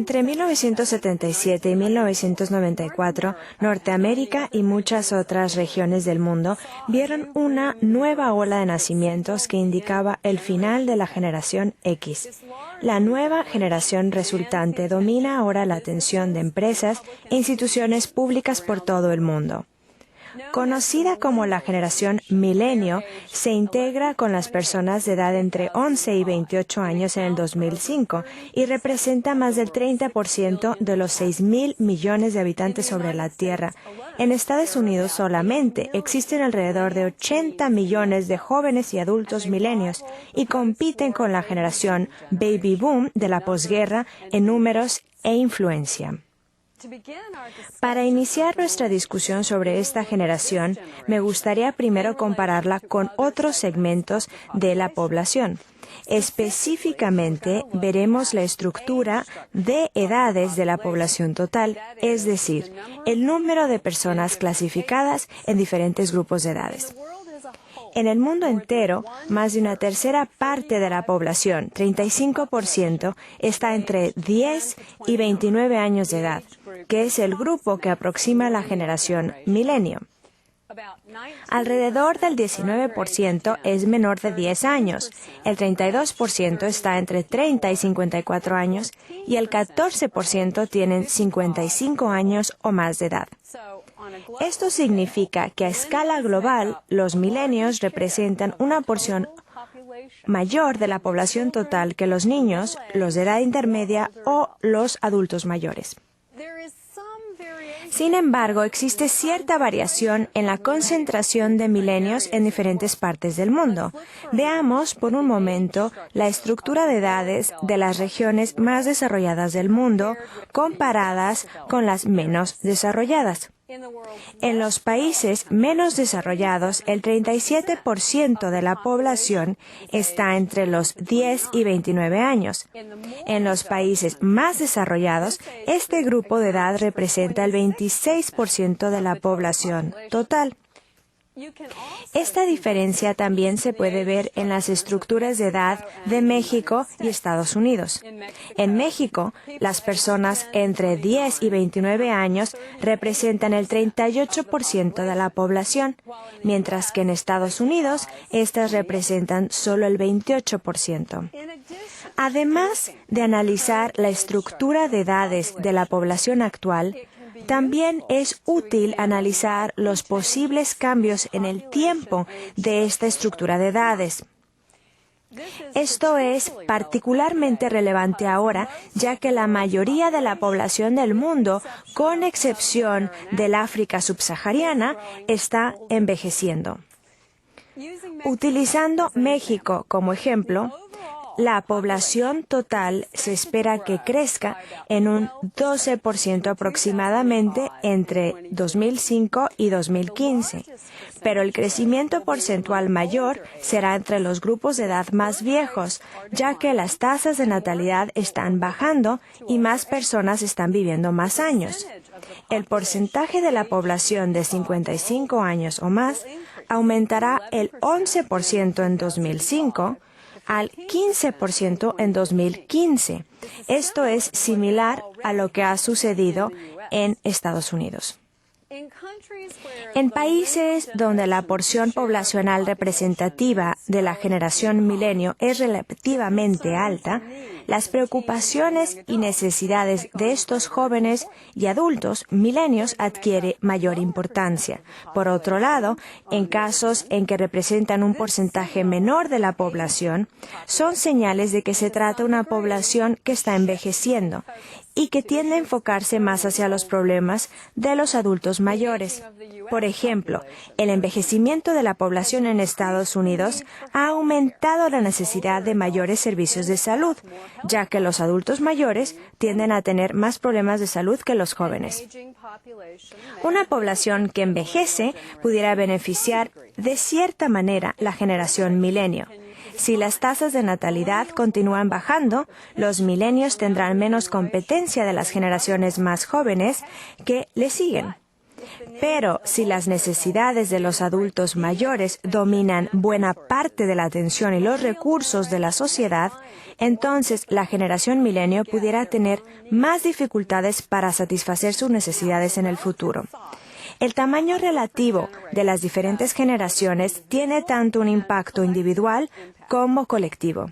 Entre 1977 y 1994, Norteamérica y muchas otras regiones del mundo vieron una nueva ola de nacimientos que indicaba el final de la generación X. La nueva generación resultante domina ahora la atención de empresas e instituciones públicas por todo el mundo. Conocida como la generación milenio, se integra con las personas de edad entre 11 y 28 años en el 2005 y representa más del 30% de los 6.000 millones de habitantes sobre la Tierra. En Estados Unidos solamente existen alrededor de 80 millones de jóvenes y adultos milenios y compiten con la generación baby boom de la posguerra en números e influencia. Para iniciar nuestra discusión sobre esta generación, me gustaría primero compararla con otros segmentos de la población. Específicamente, veremos la estructura de edades de la población total, es decir, el número de personas clasificadas en diferentes grupos de edades. En el mundo entero, más de una tercera parte de la población, 35%, está entre 10 y 29 años de edad, que es el grupo que aproxima la generación milenio. Alrededor del 19% es menor de 10 años, el 32% está entre 30 y 54 años y el 14% tienen 55 años o más de edad. Esto significa que a escala global, los milenios representan una porción mayor de la población total que los niños, los de edad intermedia o los adultos mayores. Sin embargo, existe cierta variación en la concentración de milenios en diferentes partes del mundo. Veamos por un momento la estructura de edades de las regiones más desarrolladas del mundo comparadas con las menos desarrolladas. En los países menos desarrollados, el 37% de la población está entre los 10 y 29 años. En los países más desarrollados, este grupo de edad representa el 26% de la población total. Esta diferencia también se puede ver en las estructuras de edad de México y Estados Unidos. En México, las personas entre 10 y 29 años representan el 38% de la población, mientras que en Estados Unidos, estas representan solo el 28%. Además de analizar la estructura de edades de la población actual, también es útil analizar los posibles cambios en el tiempo de esta estructura de edades. Esto es particularmente relevante ahora, ya que la mayoría de la población del mundo, con excepción del África subsahariana, está envejeciendo. Utilizando México como ejemplo, la población total se espera que crezca en un 12% aproximadamente entre 2005 y 2015, pero el crecimiento porcentual mayor será entre los grupos de edad más viejos, ya que las tasas de natalidad están bajando y más personas están viviendo más años. El porcentaje de la población de 55 años o más aumentará el 11% en 2005, al 15% en 2015. Esto es similar a lo que ha sucedido en Estados Unidos. En países donde la porción poblacional representativa de la generación milenio es relativamente alta, las preocupaciones y necesidades de estos jóvenes y adultos milenios adquiere mayor importancia. Por otro lado, en casos en que representan un porcentaje menor de la población, son señales de que se trata de una población que está envejeciendo y que tiende a enfocarse más hacia los problemas de los adultos mayores. Por ejemplo, el envejecimiento de la población en Estados Unidos ha aumentado la necesidad de mayores servicios de salud, ya que los adultos mayores tienden a tener más problemas de salud que los jóvenes. Una población que envejece pudiera beneficiar de cierta manera la generación milenio. Si las tasas de natalidad continúan bajando, los milenios tendrán menos competencia de las generaciones más jóvenes que le siguen. Pero si las necesidades de los adultos mayores dominan buena parte de la atención y los recursos de la sociedad, entonces la generación milenio pudiera tener más dificultades para satisfacer sus necesidades en el futuro. El tamaño relativo de las diferentes generaciones tiene tanto un impacto individual como colectivo.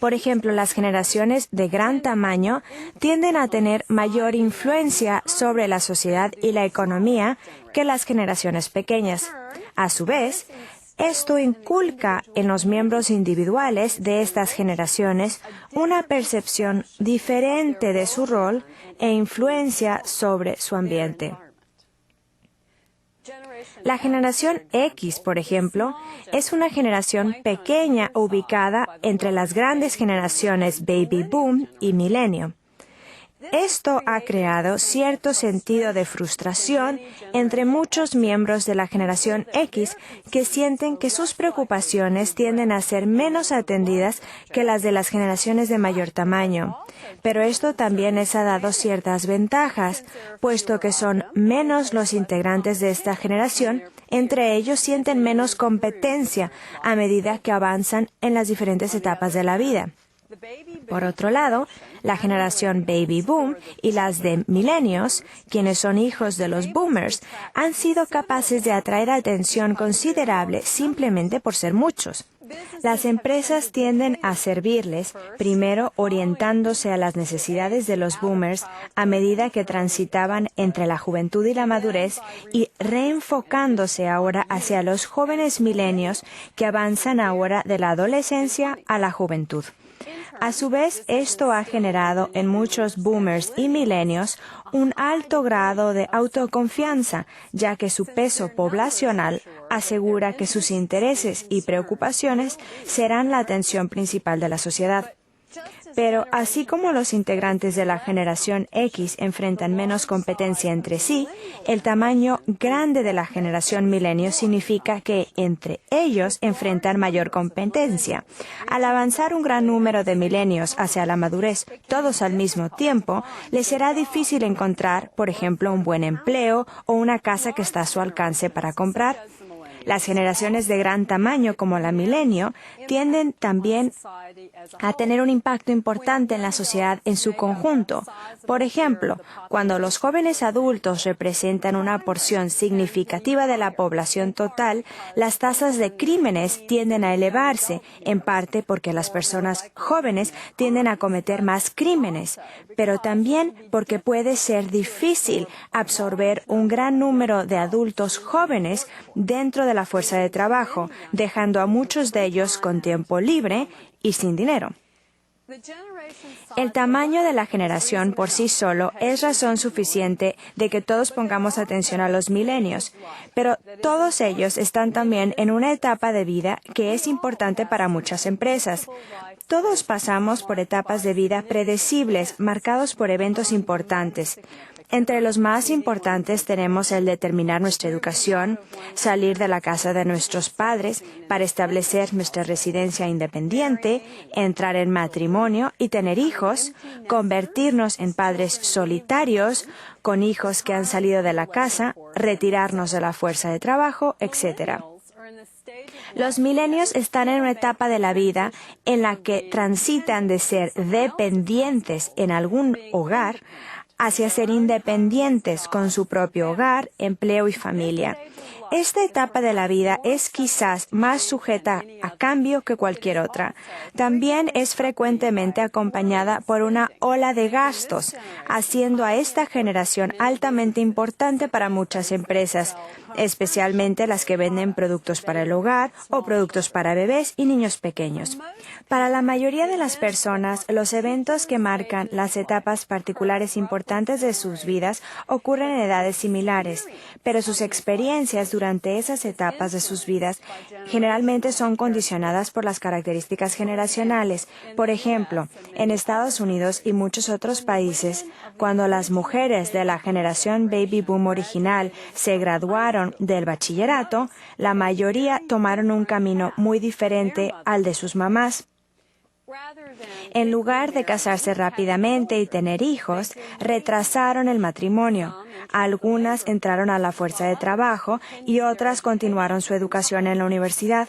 Por ejemplo, las generaciones de gran tamaño tienden a tener mayor influencia sobre la sociedad y la economía que las generaciones pequeñas. A su vez, esto inculca en los miembros individuales de estas generaciones una percepción diferente de su rol e influencia sobre su ambiente. La generación X, por ejemplo, es una generación pequeña ubicada entre las grandes generaciones Baby Boom y Milenio. Esto ha creado cierto sentido de frustración entre muchos miembros de la generación X que sienten que sus preocupaciones tienden a ser menos atendidas que las de las generaciones de mayor tamaño. Pero esto también les ha dado ciertas ventajas, puesto que son menos los integrantes de esta generación, entre ellos sienten menos competencia a medida que avanzan en las diferentes etapas de la vida. Por otro lado, la generación Baby Boom y las de Millennials, quienes son hijos de los Boomers, han sido capaces de atraer atención considerable simplemente por ser muchos. Las empresas tienden a servirles, primero orientándose a las necesidades de los Boomers a medida que transitaban entre la juventud y la madurez y reenfocándose ahora hacia los jóvenes milenios que avanzan ahora de la adolescencia a la juventud. A su vez, esto ha generado en muchos boomers y milenios un alto grado de autoconfianza, ya que su peso poblacional asegura que sus intereses y preocupaciones serán la atención principal de la sociedad. Pero así como los integrantes de la generación X enfrentan menos competencia entre sí, el tamaño grande de la generación milenio significa que entre ellos enfrentan mayor competencia. Al avanzar un gran número de milenios hacia la madurez, todos al mismo tiempo, les será difícil encontrar, por ejemplo, un buen empleo o una casa que está a su alcance para comprar. Las generaciones de gran tamaño, como la milenio, tienden también a tener un impacto importante en la sociedad en su conjunto. Por ejemplo, cuando los jóvenes adultos representan una porción significativa de la población total, las tasas de crímenes tienden a elevarse, en parte porque las personas jóvenes tienden a cometer más crímenes, pero también porque puede ser difícil absorber un gran número de adultos jóvenes dentro de la fuerza de trabajo, dejando a muchos de ellos con tiempo libre y sin dinero. El tamaño de la generación por sí solo es razón suficiente de que todos pongamos atención a los milenios, pero todos ellos están también en una etapa de vida que es importante para muchas empresas. Todos pasamos por etapas de vida predecibles, marcados por eventos importantes. Entre los más importantes tenemos el de terminar nuestra educación, salir de la casa de nuestros padres para establecer nuestra residencia independiente, entrar en matrimonio y tener hijos, convertirnos en padres solitarios, con hijos que han salido de la casa, retirarnos de la fuerza de trabajo, etc. Los milenios están en una etapa de la vida en la que transitan de ser dependientes en algún hogar hacia ser independientes con su propio hogar, empleo y familia. Esta etapa de la vida es quizás más sujeta a cambio que cualquier otra. También es frecuentemente acompañada por una ola de gastos, haciendo a esta generación altamente importante para muchas empresas, especialmente las que venden productos para el hogar o productos para bebés y niños pequeños. Para la mayoría de las personas, los eventos que marcan las etapas particulares importantes de sus vidas ocurren en edades similares, pero sus experiencias durante esas etapas de sus vidas generalmente son condicionadas por las características generacionales. Por ejemplo, en Estados Unidos y muchos otros países, cuando las mujeres de la generación Baby Boom original se graduaron del bachillerato, la mayoría tomaron un camino muy diferente al de sus mamás. En lugar de casarse rápidamente y tener hijos, retrasaron el matrimonio. Algunas entraron a la fuerza de trabajo y otras continuaron su educación en la universidad.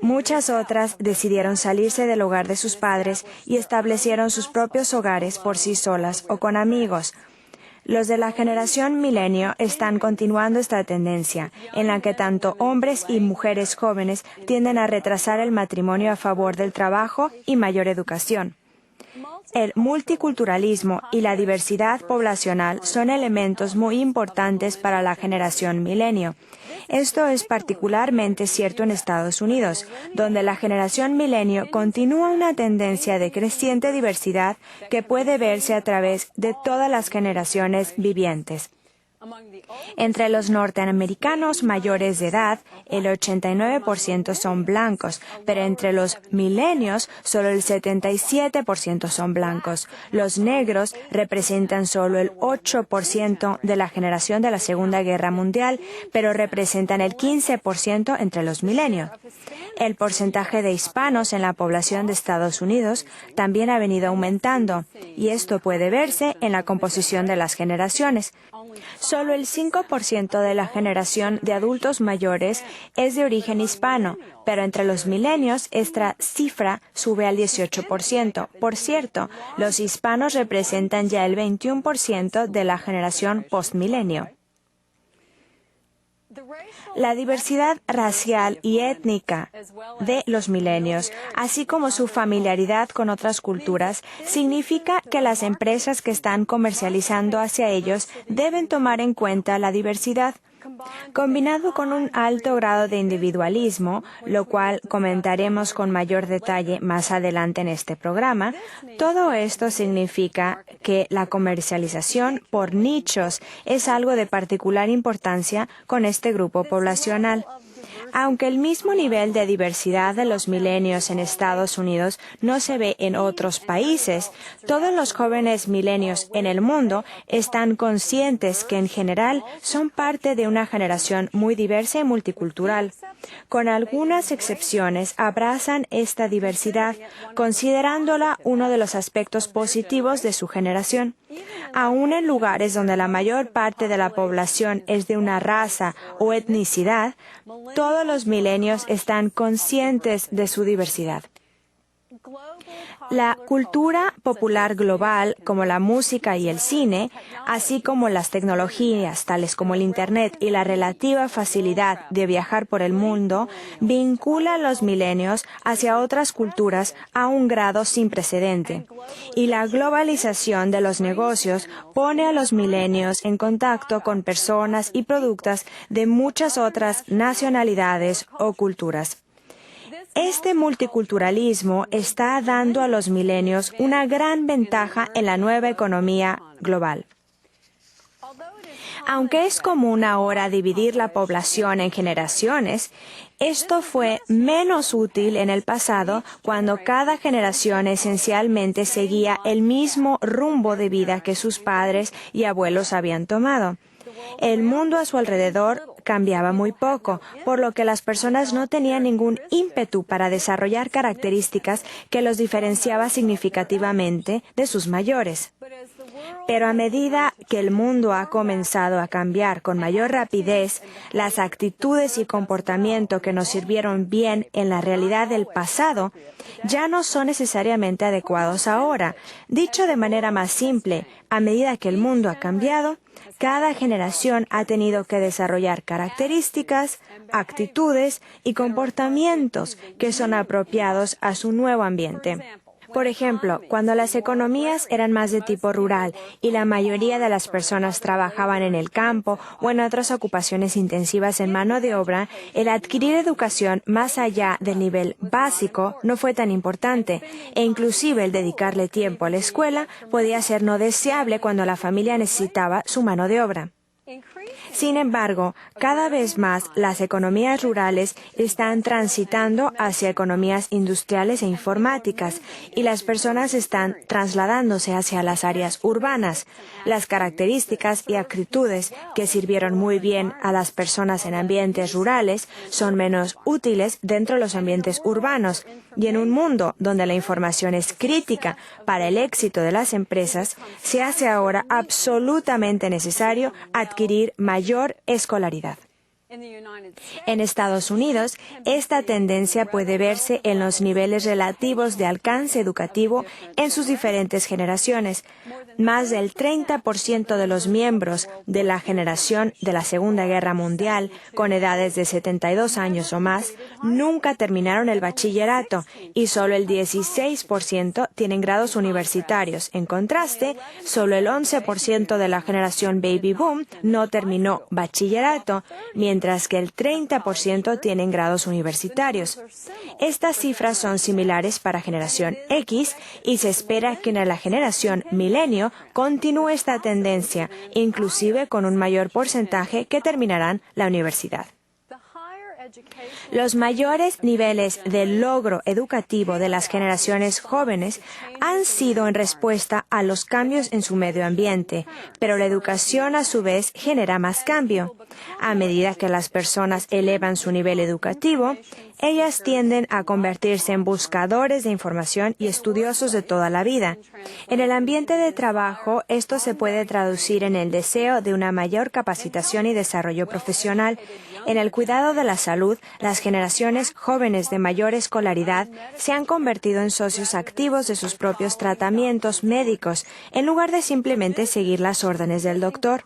Muchas otras decidieron salirse del hogar de sus padres y establecieron sus propios hogares por sí solas o con amigos. Los de la generación milenio están continuando esta tendencia, en la que tanto hombres y mujeres jóvenes tienden a retrasar el matrimonio a favor del trabajo y mayor educación. El multiculturalismo y la diversidad poblacional son elementos muy importantes para la generación milenio. Esto es particularmente cierto en Estados Unidos, donde la generación milenio continúa una tendencia de creciente diversidad que puede verse a través de todas las generaciones vivientes. Entre los norteamericanos mayores de edad, el 89% son blancos, pero entre los milenios, solo el 77% son blancos. Los negros representan solo el 8% de la generación de la Segunda Guerra Mundial, pero representan el 15% entre los milenios. El porcentaje de hispanos en la población de Estados Unidos también ha venido aumentando, y esto puede verse en la composición de las generaciones. Solo el 5% de la generación de adultos mayores es de origen hispano, pero entre los milenios esta cifra sube al 18%. Por cierto, los hispanos representan ya el 21% de la generación postmilenio. La diversidad racial y étnica de los milenios, así como su familiaridad con otras culturas, significa que las empresas que están comercializando hacia ellos deben tomar en cuenta la diversidad. Combinado con un alto grado de individualismo, lo cual comentaremos con mayor detalle más adelante en este programa, todo esto significa que la comercialización por nichos es algo de particular importancia con este grupo poblacional. Aunque el mismo nivel de diversidad de los milenios en Estados Unidos no se ve en otros países, todos los jóvenes milenios en el mundo están conscientes que en general son parte de una generación muy diversa y multicultural. Con algunas excepciones, abrazan esta diversidad, considerándola uno de los aspectos positivos de su generación. Aún en lugares donde la mayor parte de la población es de una raza o etnicidad, todos los milenios están conscientes de su diversidad. La cultura popular global, como la música y el cine, así como las tecnologías tales como el Internet y la relativa facilidad de viajar por el mundo, vincula a los milenios hacia otras culturas a un grado sin precedente. Y la globalización de los negocios pone a los milenios en contacto con personas y productos de muchas otras nacionalidades o culturas. Este multiculturalismo está dando a los milenios una gran ventaja en la nueva economía global. Aunque es común ahora dividir la población en generaciones, esto fue menos útil en el pasado cuando cada generación esencialmente seguía el mismo rumbo de vida que sus padres y abuelos habían tomado. El mundo a su alrededor cambiaba muy poco, por lo que las personas no tenían ningún ímpetu para desarrollar características que los diferenciaba significativamente de sus mayores. Pero a medida que el mundo ha comenzado a cambiar con mayor rapidez, las actitudes y comportamiento que nos sirvieron bien en la realidad del pasado ya no son necesariamente adecuados ahora. Dicho de manera más simple, a medida que el mundo ha cambiado, cada generación ha tenido que desarrollar características, actitudes y comportamientos que son apropiados a su nuevo ambiente. Por ejemplo, cuando las economías eran más de tipo rural y la mayoría de las personas trabajaban en el campo o en otras ocupaciones intensivas en mano de obra, el adquirir educación más allá del nivel básico no fue tan importante, e inclusive el dedicarle tiempo a la escuela podía ser no deseable cuando la familia necesitaba su mano de obra. Sin embargo, cada vez más las economías rurales están transitando hacia economías industriales e informáticas y las personas están trasladándose hacia las áreas urbanas. Las características y actitudes que sirvieron muy bien a las personas en ambientes rurales son menos útiles dentro de los ambientes urbanos. Y en un mundo donde la información es crítica para el éxito de las empresas, se hace ahora absolutamente necesario adquirir mayor escolaridad. En Estados Unidos, esta tendencia puede verse en los niveles relativos de alcance educativo en sus diferentes generaciones. Más del 30% de los miembros de la generación de la Segunda Guerra Mundial, con edades de 72 años o más, nunca terminaron el bachillerato y solo el 16% tienen grados universitarios. En contraste, solo el 11% de la generación Baby Boom no terminó bachillerato, mientras que el 30% tienen grados universitarios. Estas cifras son similares para generación X y se espera que en la generación Milenio continúe esta tendencia, inclusive con un mayor porcentaje que terminarán la universidad. Los mayores niveles de logro educativo de las generaciones jóvenes han sido en respuesta a los cambios en su medio ambiente, pero la educación a su vez genera más cambio. A medida que las personas elevan su nivel educativo, ellas tienden a convertirse en buscadores de información y estudiosos de toda la vida. En el ambiente de trabajo, esto se puede traducir en el deseo de una mayor capacitación y desarrollo profesional. En el cuidado de la salud, las generaciones jóvenes de mayor escolaridad se han convertido en socios activos de sus propios tratamientos médicos, en lugar de simplemente seguir las órdenes del doctor.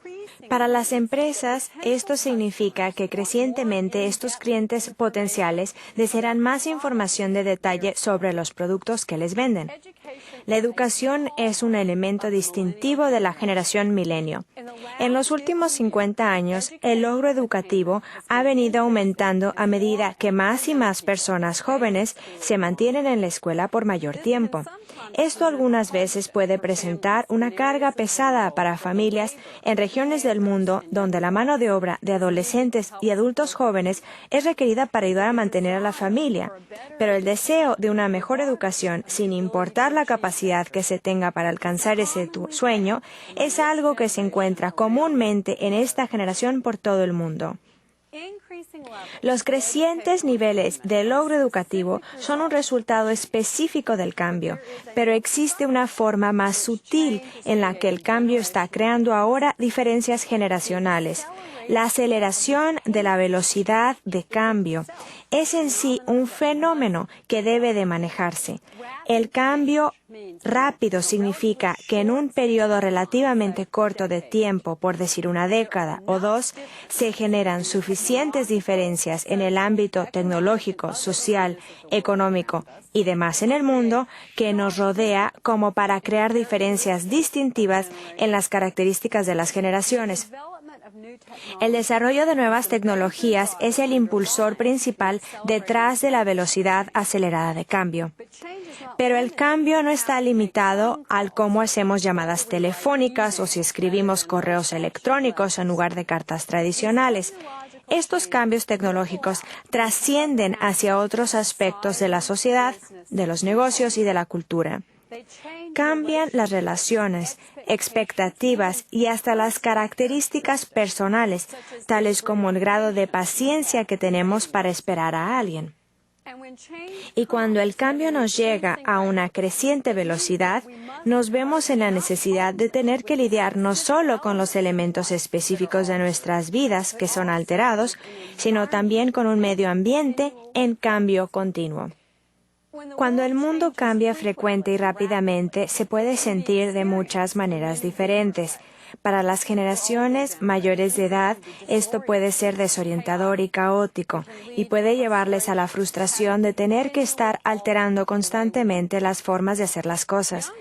Para las empresas, esto significa que crecientemente estos clientes potenciales desearán más información de detalle sobre los productos que les venden. La educación es un elemento distintivo de la generación milenio. En los últimos 50 años, el logro educativo ha venido aumentando a medida que más y más personas jóvenes se mantienen en la escuela por mayor tiempo. Esto algunas veces puede presentar una carga pesada para familias en regiones del mundo donde la mano de obra de adolescentes y adultos jóvenes es requerida para ayudar a mantener a la familia. Pero el deseo de una mejor educación, sin importar la capacidad que se tenga para alcanzar ese sueño, es algo que se encuentra comúnmente en esta generación por todo el mundo. Los crecientes niveles de logro educativo son un resultado específico del cambio, pero existe una forma más sutil en la que el cambio está creando ahora diferencias generacionales. La aceleración de la velocidad de cambio es en sí un fenómeno que debe de manejarse. El cambio rápido significa que en un periodo relativamente corto de tiempo, por decir una década o dos, se generan suficientes diferencias en el ámbito tecnológico, social, económico y demás en el mundo que nos rodea como para crear diferencias distintivas en las características de las generaciones. El desarrollo de nuevas tecnologías es el impulsor principal detrás de la velocidad acelerada de cambio. Pero el cambio no está limitado al cómo hacemos llamadas telefónicas o si escribimos correos electrónicos en lugar de cartas tradicionales. Estos cambios tecnológicos trascienden hacia otros aspectos de la sociedad, de los negocios y de la cultura. Cambian las relaciones, expectativas y hasta las características personales, tales como el grado de paciencia que tenemos para esperar a alguien. Y cuando el cambio nos llega a una creciente velocidad, nos vemos en la necesidad de tener que lidiar no solo con los elementos específicos de nuestras vidas que son alterados, sino también con un medio ambiente en cambio continuo. Cuando el mundo cambia frecuente y rápidamente, se puede sentir de muchas maneras diferentes. Para las generaciones mayores de edad, esto puede ser desorientador y caótico, y puede llevarles a la frustración de tener que estar alterando constantemente las formas de hacer las cosas.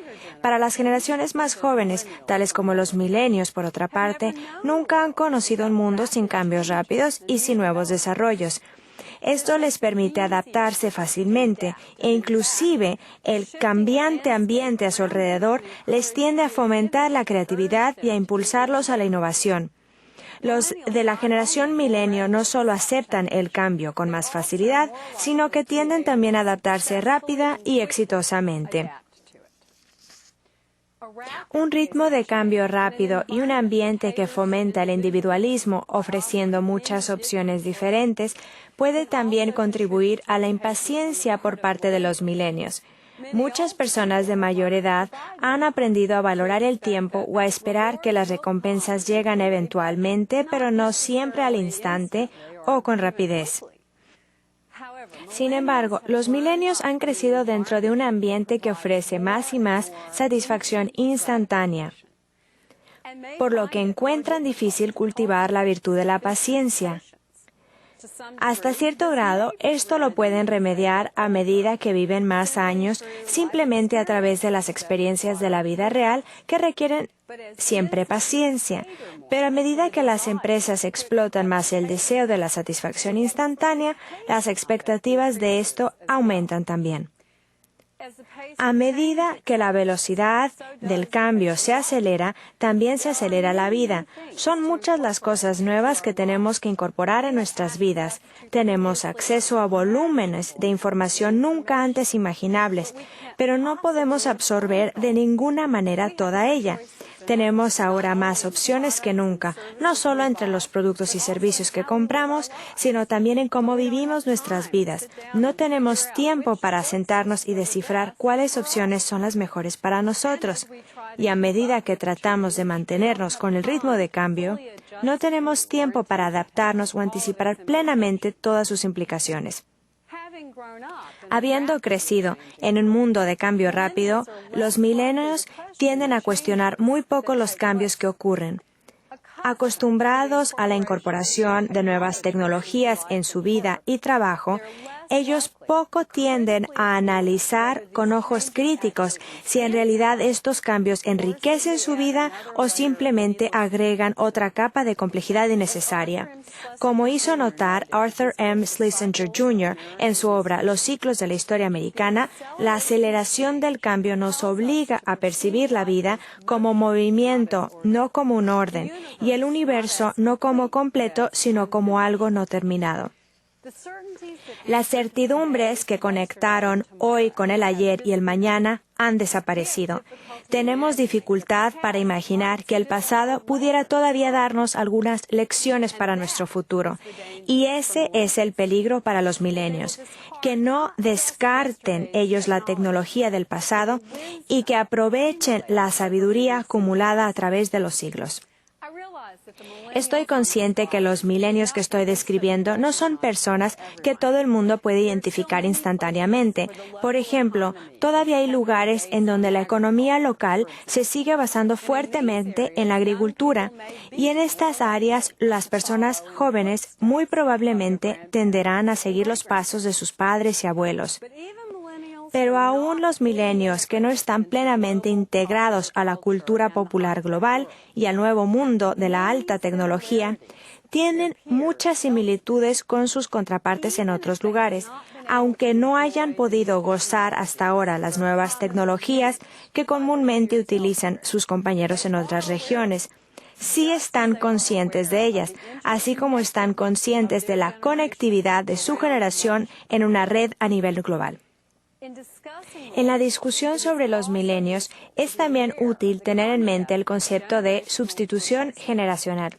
Para las generaciones más jóvenes, tales como los milenios, por otra parte, nunca han conocido un mundo sin cambios rápidos y sin nuevos desarrollos. Esto les permite adaptarse fácilmente e inclusive el cambiante ambiente a su alrededor les tiende a fomentar la creatividad y a impulsarlos a la innovación. Los de la generación milenio no solo aceptan el cambio con más facilidad, sino que tienden también a adaptarse rápida y exitosamente. Un ritmo de cambio rápido y un ambiente que fomenta el individualismo, ofreciendo muchas opciones diferentes, puede también contribuir a la impaciencia por parte de los milenios. Muchas personas de mayor edad han aprendido a valorar el tiempo o a esperar que las recompensas llegan eventualmente, pero no siempre al instante o con rapidez. Sin embargo, los milenios han crecido dentro de un ambiente que ofrece más y más satisfacción instantánea, por lo que encuentran difícil cultivar la virtud de la paciencia. Hasta cierto grado, esto lo pueden remediar a medida que viven más años, simplemente a través de las experiencias de la vida real que requieren siempre paciencia. Pero a medida que las empresas explotan más el deseo de la satisfacción instantánea, las expectativas de esto aumentan también. A medida que la velocidad del cambio se acelera, también se acelera la vida. Son muchas las cosas nuevas que tenemos que incorporar en nuestras vidas. Tenemos acceso a volúmenes de información nunca antes imaginables, pero no podemos absorber de ninguna manera toda ella. Tenemos ahora más opciones que nunca, no solo entre los productos y servicios que compramos, sino también en cómo vivimos nuestras vidas. No tenemos tiempo para sentarnos y descifrar cuáles opciones son las mejores para nosotros. Y a medida que tratamos de mantenernos con el ritmo de cambio, no tenemos tiempo para adaptarnos o anticipar plenamente todas sus implicaciones. Habiendo crecido en un mundo de cambio rápido, los milenios tienden a cuestionar muy poco los cambios que ocurren. Acostumbrados a la incorporación de nuevas tecnologías en su vida y trabajo, ellos poco tienden a analizar con ojos críticos si en realidad estos cambios enriquecen su vida o simplemente agregan otra capa de complejidad innecesaria. Como hizo notar Arthur M. Schlesinger Jr. en su obra Los ciclos de la historia americana, la aceleración del cambio nos obliga a percibir la vida como movimiento, no como un orden, y el universo no como completo, sino como algo no terminado. Las certidumbres que conectaron hoy con el ayer y el mañana han desaparecido. Tenemos dificultad para imaginar que el pasado pudiera todavía darnos algunas lecciones para nuestro futuro. Y ese es el peligro para los milenios, que no descarten ellos la tecnología del pasado y que aprovechen la sabiduría acumulada a través de los siglos. Estoy consciente que los milenios que estoy describiendo no son personas que todo el mundo puede identificar instantáneamente. Por ejemplo, todavía hay lugares en donde la economía local se sigue basando fuertemente en la agricultura, y en estas áreas las personas jóvenes muy probablemente tenderán a seguir los pasos de sus padres y abuelos. Pero aún los milenios que no están plenamente integrados a la cultura popular global y al nuevo mundo de la alta tecnología, tienen muchas similitudes con sus contrapartes en otros lugares, aunque no hayan podido gozar hasta ahora las nuevas tecnologías que comúnmente utilizan sus compañeros en otras regiones. Sí están conscientes de ellas, así como están conscientes de la conectividad de su generación en una red a nivel global. En la discusión sobre los milenios, es también útil tener en mente el concepto de sustitución generacional.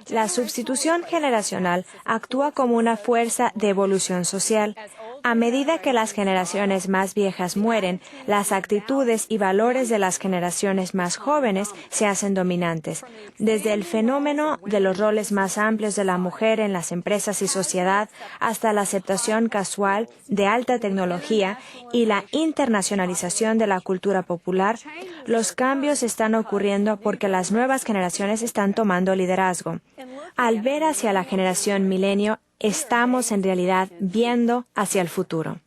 La sustitución generacional actúa como una fuerza de evolución social. A medida que las generaciones más viejas mueren, las actitudes y valores de las generaciones más jóvenes se hacen dominantes. Desde el fenómeno de los roles más amplios de la mujer en las empresas y sociedad hasta la aceptación casual de alta tecnología y la internacionalización de la cultura popular, los cambios están ocurriendo porque las nuevas generaciones están tomando liderazgo. Al ver hacia la generación milenio, estamos en realidad viendo hacia el futuro.